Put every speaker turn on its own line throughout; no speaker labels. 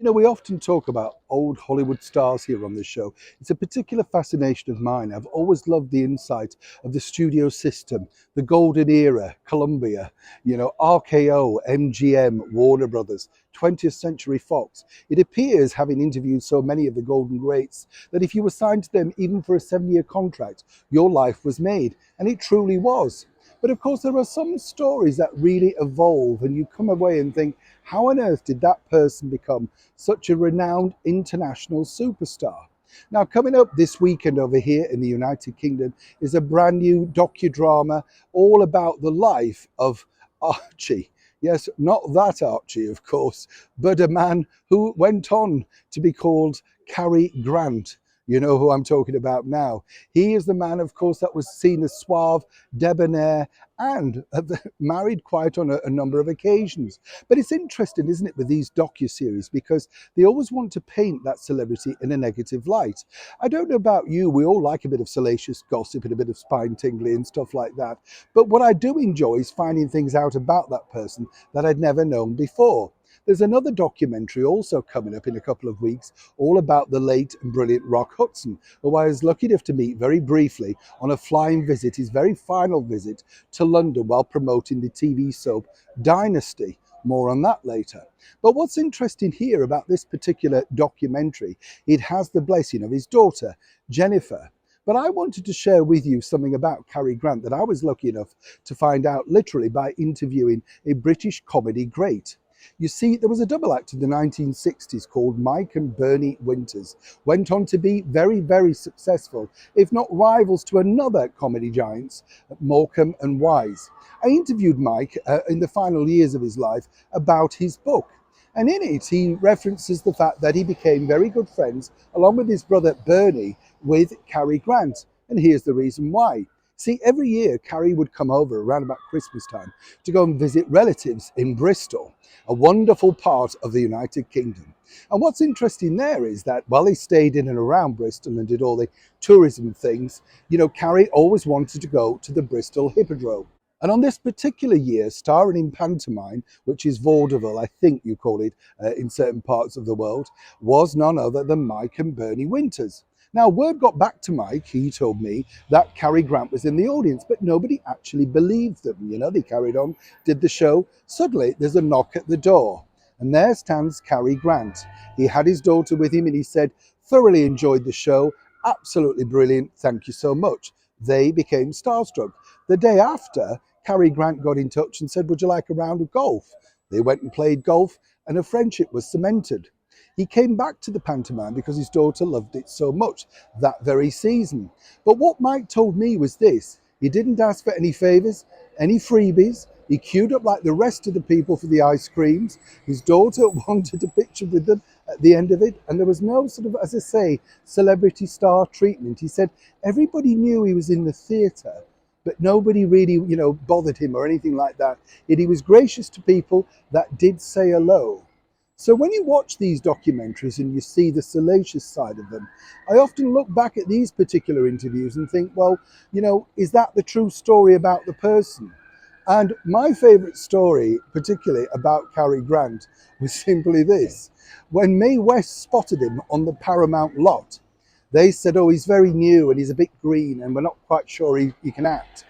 You know, we often talk about old Hollywood stars here on this show. It's a particular fascination of mine. I've always loved the insight of the studio system, the golden era, Columbia, RKO, MGM, Warner Brothers, 20th Century Fox. It appears, having interviewed so many of the golden greats, that if you were signed to them even for a 7-year contract, your life was made. And it truly was. But of course, there are some stories that really evolve, and you come away and think, how on earth did that person become such a renowned international superstar? Now, coming up this weekend over here in the United Kingdom is a brand new docudrama all about the life of Archie. Yes, not that Archie, of course, but a man who went on to be called Cary Grant. You know who I'm talking about now. He is the man, of course, that was seen as suave, debonair, and married quite on a number of occasions. But it's interesting, isn't it, with these docu-series, because they always want to paint that celebrity in a negative light. I don't know about you, we all like a bit of salacious gossip and a bit of spine tingling and stuff like that. But what I do enjoy is finding things out about that person that I'd never known before. There's another documentary also coming up in a couple of weeks, all about the late and brilliant Rock Hudson, who I was lucky enough to meet very briefly on a flying visit, his very final visit to London while promoting the TV soap Dynasty. More on that later. But what's interesting here about this particular documentary, it has the blessing of his daughter, Jennifer. But I wanted to share with you something about Cary Grant that I was lucky enough to find out literally by interviewing a British comedy great. You see, there was a double act in the 1960s called Mike and Bernie Winters. Went on to be very, very successful, if not rivals to another comedy giants, Morecambe and Wise. I interviewed Mike in the final years of his life about his book. And in it, he references the fact that he became very good friends, along with his brother Bernie, with Cary Grant. And here's the reason why. See, every year, Cary would come over around about Christmas time to go and visit relatives in Bristol, a wonderful part of the United Kingdom. And what's interesting there is that while he stayed in and around Bristol and did all the tourism things, Cary always wanted to go to the Bristol Hippodrome. And on this particular year, starring in pantomime, which is vaudeville, I think you call it in certain parts of the world, was none other than Mike and Bernie Winters. Now, word got back to Mike, he told me, that Cary Grant was in the audience, but nobody actually believed them. They carried on, did the show. Suddenly, there's a knock at the door, and there stands Cary Grant. He had his daughter with him, and he said, thoroughly enjoyed the show, absolutely brilliant, thank you so much. They became starstruck. The day after, Cary Grant got in touch and said, would you like a round of golf? They went and played golf, and a friendship was cemented. He came back to the pantomime because his daughter loved it so much that very season. But what Mike told me was this: he didn't ask for any favours, any freebies. He queued up like the rest of the people for the ice creams. His daughter wanted a picture with them at the end of it, and there was no sort of, as I say, celebrity star treatment. He said everybody knew he was in the theatre, but nobody really, bothered him or anything like that. Yet he was gracious to people that did say hello. So when you watch these documentaries and you see the salacious side of them, I often look back at these particular interviews and think, well, is that the true story about the person? And my favourite story, particularly about Cary Grant, was simply this. When Mae West spotted him on the Paramount lot, they said, oh, he's very new and he's a bit green and we're not quite sure he can act.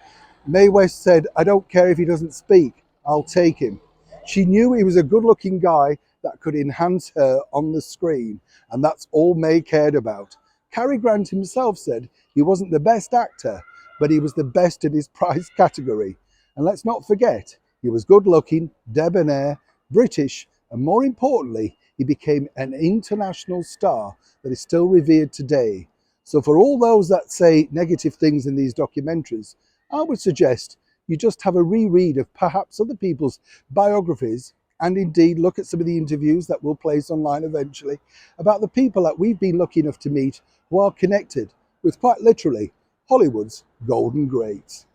Mae West said, I don't care if he doesn't speak, I'll take him. She knew he was a good-looking guy that could enhance her on the screen, and that's all May cared about. Cary Grant himself said he wasn't the best actor, but he was the best in his prize category. And let's not forget, he was good-looking, debonair, British, and more importantly, he became an international star that is still revered today. So for all those that say negative things in these documentaries, I would suggest you just have a reread of perhaps other people's biographies, and indeed look at some of the interviews that we'll place online eventually about the people that we've been lucky enough to meet who are connected with, quite literally, Hollywood's golden greats.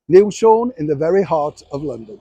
Neil Sean in the very heart of London.